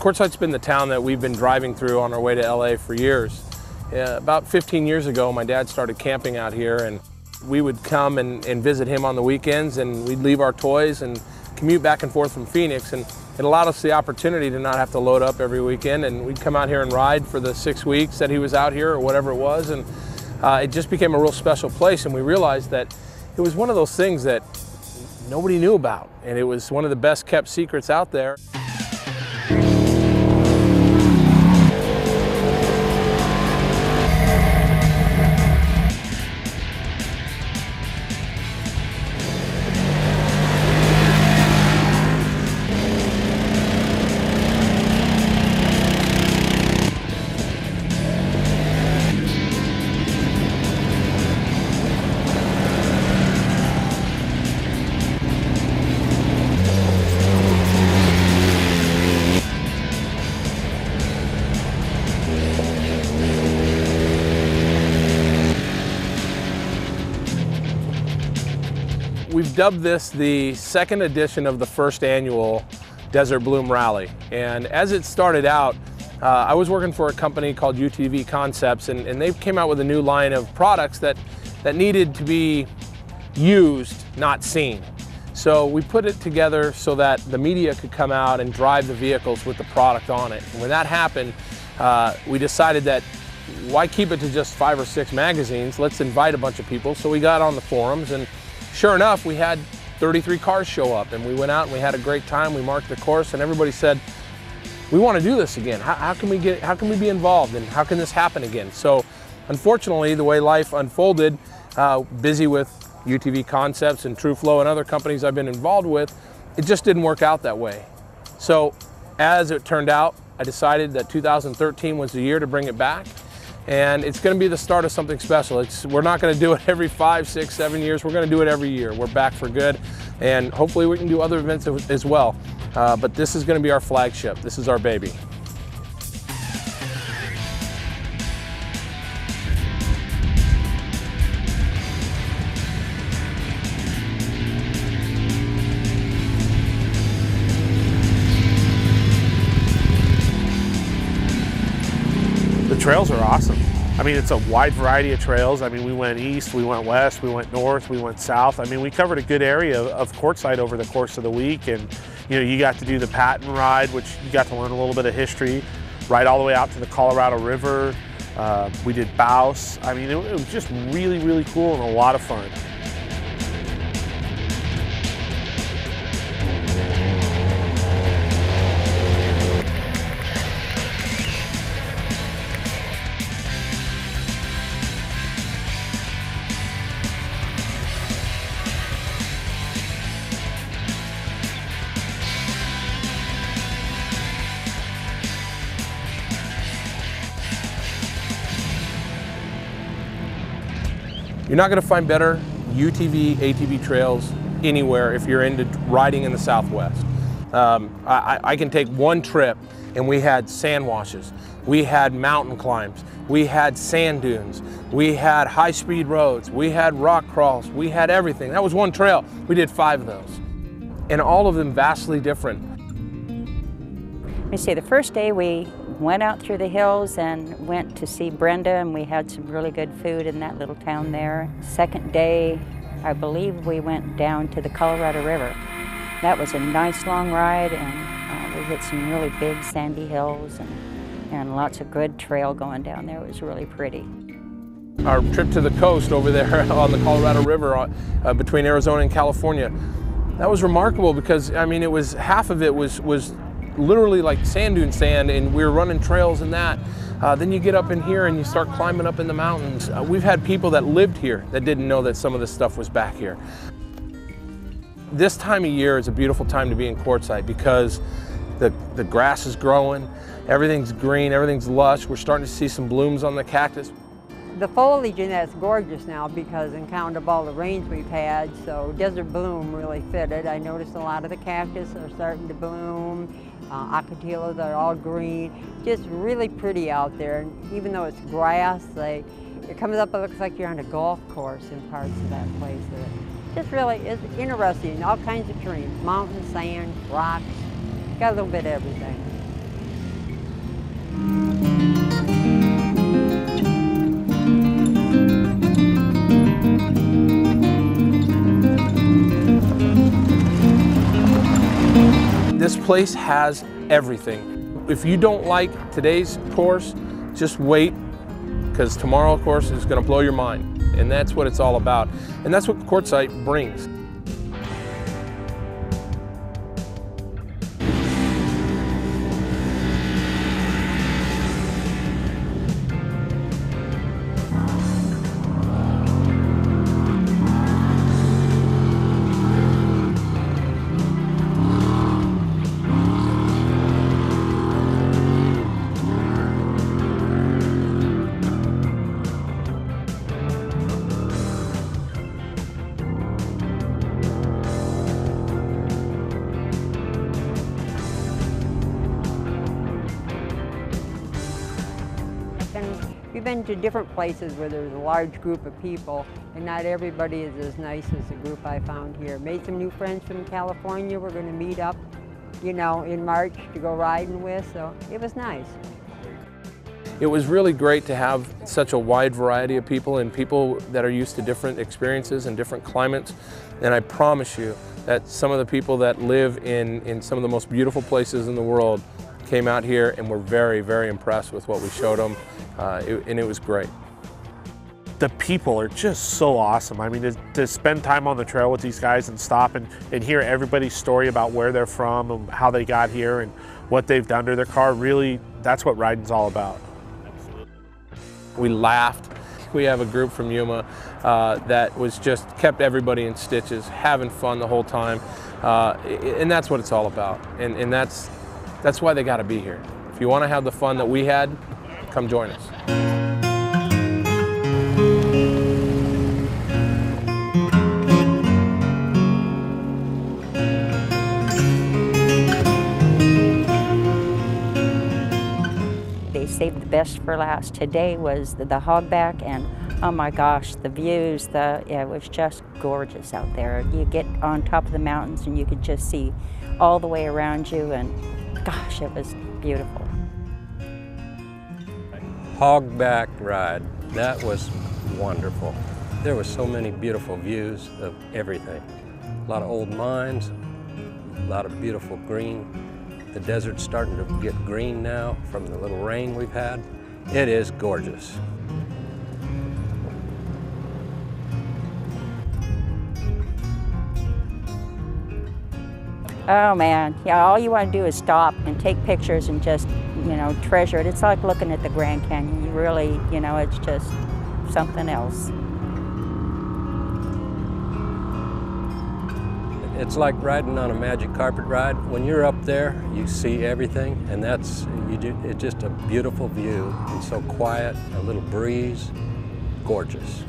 Quartzsite's been the town that we've been driving through on our way to LA for years. About 15 years ago, my dad started camping out here, and we would come and visit him on the weekends, and we'd leave our toys and commute back and forth from Phoenix, and it allowed us the opportunity to not have to load up every weekend, and we'd come out here and ride for the 6 weeks that he was out here or whatever it was, and it just became a real special place, and we realized that it was one of those things that nobody knew about, and it was one of the best kept secrets out there. We've dubbed this the second edition of the first annual Desert Bloom Rally. And as it started out, I was working for a company called UTV Concepts, and they came out with a new line of products that needed to be used, not seen. So we put it together so that the media could come out and drive the vehicles with the product on it. And when that happened, we decided that why keep it to just 5 or 6 magazines? Let's invite a bunch of people. So we got on the forums, and sure enough, we had 33 cars show up, and we went out and we had a great time. We marked the course, and everybody said, we want to do this again. How can we be involved, and how can this happen again? So unfortunately, the way life unfolded, busy with UTV Concepts and TrueFlow and other companies I've been involved with, it just didn't work out that way. So as it turned out, I decided that 2013 was the year to bring it back. And it's going to be the start of something special. We're not going to do it every 5, 6, 7 years. We're going to do it every year. We're back for good, and hopefully we can do other events as well. But this is going to be our flagship. This is our baby. The trails are awesome. I mean, it's a wide variety of trails. I mean, we went east, we went west, we went north, we went south. I mean, we covered a good area of Quartzsite over the course of the week. And, you know, you got to do the Patton ride, which you got to learn a little bit of history, right all the way out to the Colorado River. We did Bouse. I mean, it was just really, really cool and a lot of fun. You're not going to find better UTV, ATV trails anywhere if you're into riding in the Southwest. I can take one trip, and we had sand washes, we had mountain climbs, we had sand dunes, we had high-speed roads, we had rock crawls, we had everything. That was one trail. We did 5 of those, and all of them vastly different. You see, the first day we went out through the hills and went to see Brenda, and we had some really good food in that little town there. Second day, I believe we went down to the Colorado River. That was a nice long ride, and we hit some really big sandy hills and lots of good trail going down there. It was really pretty. Our trip to the coast over there on the Colorado River between Arizona and California, that was remarkable because, I mean, it was half of it was literally like sand dune sand, and we were running trails in that. Then you get up in here and you start climbing up in the mountains. We've had people that lived here that didn't know that some of this stuff was back here. This time of year is a beautiful time to be in Quartzsite because the grass is growing, everything's green, everything's lush. We're starting to see some blooms on the cactus. The foliage in that's gorgeous now because on account of all the rains we've had, so Desert Bloom really fitted. I noticed a lot of the cactus are starting to bloom. Ocotillos are all green. Just really pretty out there. And even though it's grass, it comes up, it looks like you're on a golf course in parts of that place. Just really, it's interesting. All kinds of terrains, mountains, sand, rocks, got a little bit of everything. This place has everything. If you don't like today's course, just wait, because tomorrow's course is going to blow your mind. And that's what it's all about. And that's what Quartzsite brings. We've been to different places where there's a large group of people, and not everybody is as nice as the group I found here. Made some new friends from California. We're going to meet up, you know, in March to go riding with, so it was nice. It was really great to have such a wide variety of people, and people that are used to different experiences and different climates. And I promise you that some of the people that live in some of the most beautiful places in the world came out here and were very, very impressed with what we showed them, and it was great. The people are just so awesome. I mean, to spend time on the trail with these guys and stop and hear everybody's story about where they're from and how they got here and what they've done to their car, really, that's what riding's all about. We laughed. We have a group from Yuma that was just kept everybody in stitches, having fun the whole time, and that's what it's all about. And that's why they got to be here. If you want to have the fun that we had, come join us. They saved the best for last. Today was the hogback, and oh my gosh, the views, it was just gorgeous out there. You get on top of the mountains and you could just see all the way around you, and gosh, it was beautiful. Hogback ride, that was wonderful. There were so many beautiful views of everything. A lot of old mines, a lot of beautiful green. The desert's starting to get green now from the little rain we've had. It is gorgeous. Oh man, yeah, all you want to do is stop and take pictures and just, you know, treasure it. It's like looking at the Grand Canyon. You really, you know, it's just something else. It's like riding on a magic carpet ride. When you're up there, you see everything, and it's just a beautiful view. It's so quiet, a little breeze, gorgeous.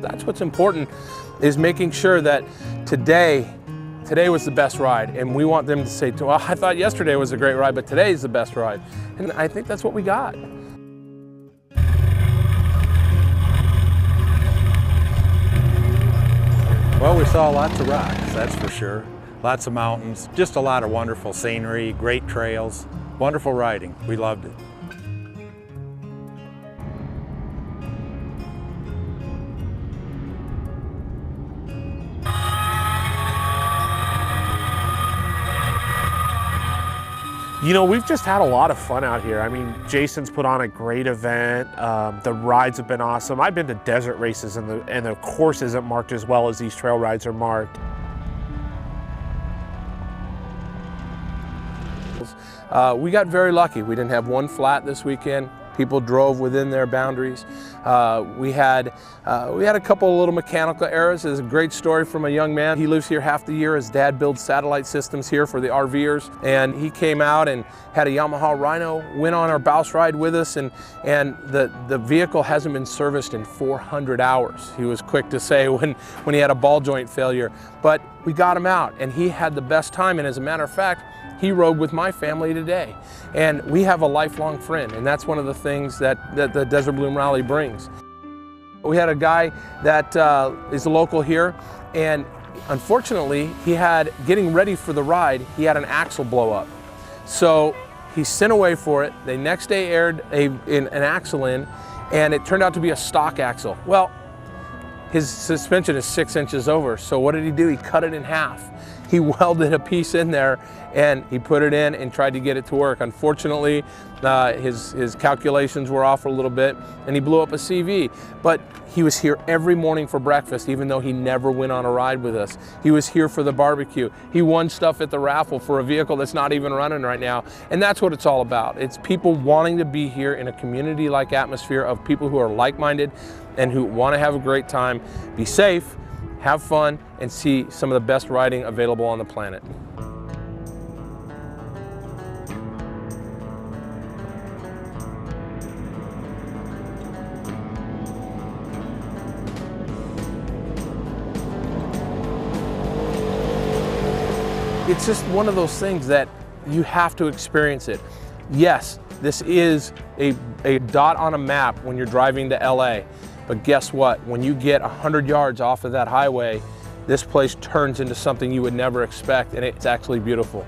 That's what's important, is making sure that today was the best ride, and we want them to say, well, I thought yesterday was a great ride, but today's the best ride. And I think that's what we got. Well, we saw lots of rocks, that's for sure. Lots of mountains, just a lot of wonderful scenery, great trails, wonderful riding. We loved it. You know, we've just had a lot of fun out here. I mean, Jason's put on a great event. The rides have been awesome. I've been to desert races and the course isn't marked as well as these trail rides are marked. We got very lucky. We didn't have one flat this weekend. People drove within their boundaries. We had a couple of little mechanical errors. There's a great story from a young man. He lives here half the year. His dad builds satellite systems here for the RVers, and he came out and had a Yamaha Rhino, went on our Bouse ride with us, and the vehicle hasn't been serviced in 400 hours. He was quick to say when he had a ball joint failure, but we got him out, and he had the best time. And as a matter of fact, he rode with my family today. And we have a lifelong friend, and that's one of the things that the Desert Bloom Rally brings. We had a guy that is local here, and unfortunately, getting ready for the ride, he had an axle blow up. So he sent away for it. They next day aired an axle in, and it turned out to be a stock axle. Well, his suspension is 6 inches over, so what did he do? He cut it in half. He welded a piece in there and he put it in and tried to get it to work. Unfortunately, his calculations were off a little bit and he blew up a CV. But he was here every morning for breakfast, even though he never went on a ride with us. He was here for the barbecue. He won stuff at the raffle for a vehicle that's not even running right now. And that's what it's all about. It's people wanting to be here in a community-like atmosphere of people who are like-minded and who want to have a great time, be safe, have fun, and see some of the best riding available on the planet. It's just one of those things that you have to experience it. Yes, this is a dot on a map when you're driving to LA. But guess what? When you get 100 yards off of that highway, this place turns into something you would never expect, and it's actually beautiful.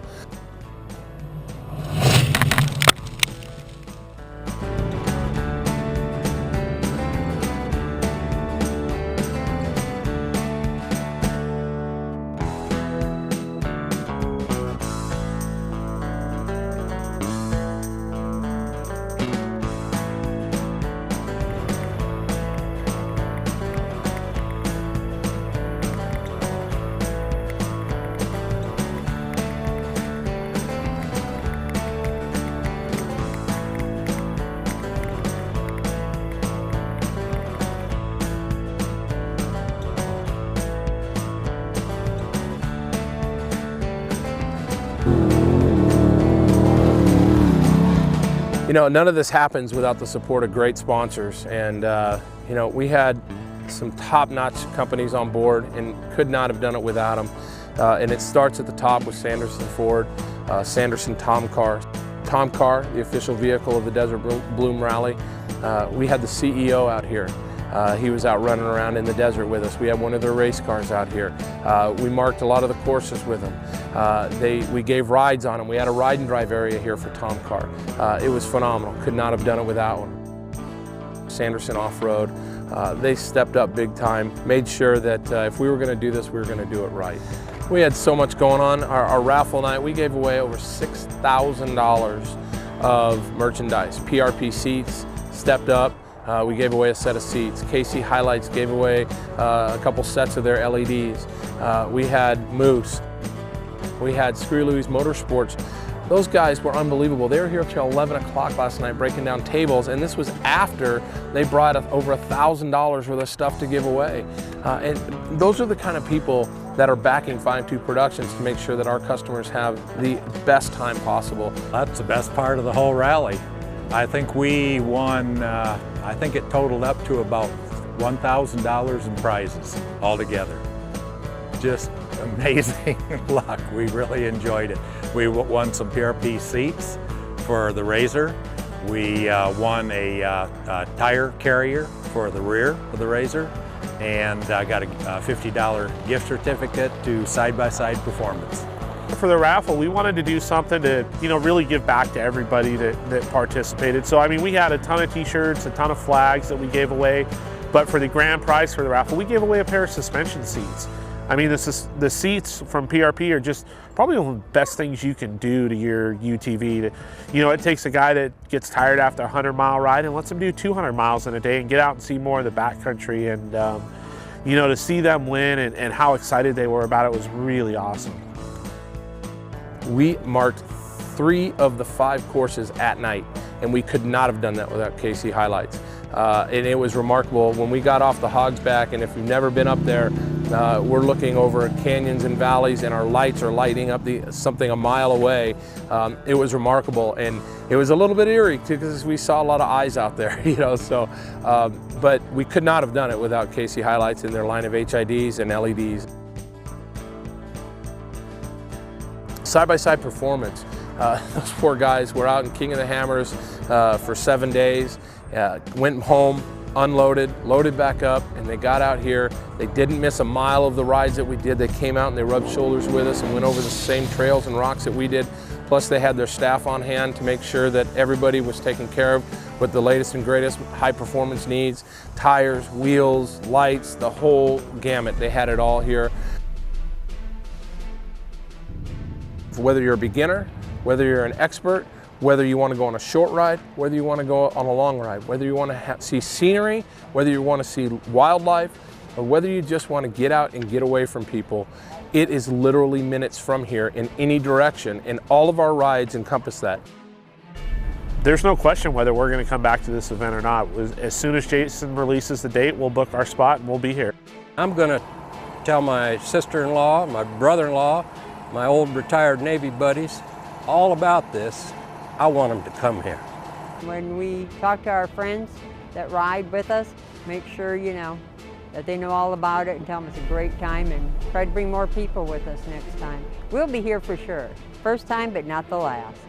You know, none of this happens without the support of great sponsors, and you know, we had some top-notch companies on board and could not have done it without them. And it starts at the top with Sanderson Ford, Sanderson Tom Car, the official vehicle of the Desert Bloom Rally. We had the CEO out here. He was out running around in the desert with us. We had one of their race cars out here. We marked a lot of the courses with them. We gave rides on them. We had a ride and drive area here for Tom Car. It was phenomenal. Could not have done it without one. Sanderson Off-Road, they stepped up big time, made sure that if we were going to do this, we were going to do it right. We had so much going on. Our raffle night, we gave away over $6,000 of merchandise. PRP seats stepped up. We gave away a set of seats. KC Highlights gave away a couple sets of their LEDs. We had Moose. We had Screw Louie's Motorsports. Those guys were unbelievable. They were here till 11 o'clock last night breaking down tables, and this was after they brought over $1,000 worth of stuff to give away. And those are the kind of people that are backing 5-2 Productions to make sure that our customers have the best time possible. That's the best part of the whole rally. I think we won, I think it totaled up to about $1,000 in prizes altogether. Just amazing luck. We really enjoyed it. We won some PRP seats for the RZR. We won a tire carrier for the rear of the RZR, and got a $50 gift certificate to Side-by-Side Performance. For the raffle, we wanted to do something to, really give back to everybody that participated. So, I mean, we had a ton of t-shirts, a ton of flags that we gave away, but for the grand prize for the raffle, we gave away a pair of suspension seats. I mean, the seats from PRP are just probably one of the best things you can do to your UTV. It takes a guy that gets tired after a 100-mile ride and lets him do 200 miles in a day and get out and see more of the backcountry. And, to see them win and how excited they were about it was really awesome. We marked 3 of the 5 courses at night, and we could not have done that without KC Highlights. And it was remarkable when we got off the Hog's Back, and if you've never been up there, we're looking over canyons and valleys, and our lights are lighting up something a mile away. It was remarkable, and it was a little bit eerie too, because we saw a lot of eyes out there, but we could not have done it without KC Highlights and their line of HIDs and LEDs. Side-by-side performance. Those poor guys were out in King of the Hammers for 7 days, went home, unloaded, loaded back up, and they got out here. They didn't miss a mile of the rides that we did. They came out and they rubbed shoulders with us and went over the same trails and rocks that we did. Plus they had their staff on hand to make sure that everybody was taken care of with the latest and greatest high performance needs, tires, wheels, lights, the whole gamut. They had it all here. Whether you're a beginner, whether you're an expert, whether you want to go on a short ride, whether you want to go on a long ride, whether you want to see scenery, whether you want to see wildlife, or whether you just want to get out and get away from people, it is literally minutes from here in any direction, and all of our rides encompass that. There's no question whether we're going to come back to this event or not. As soon as Jason releases the date, we'll book our spot and we'll be here. I'm going to tell my sister-in-law, my brother-in-law, my old retired Navy buddies all about this. I want them to come here. When we talk to our friends that ride with us, make sure, you know, that they know all about it and tell them it's a great time, and try to bring more people with us next time. We'll be here for sure. First time, but not the last.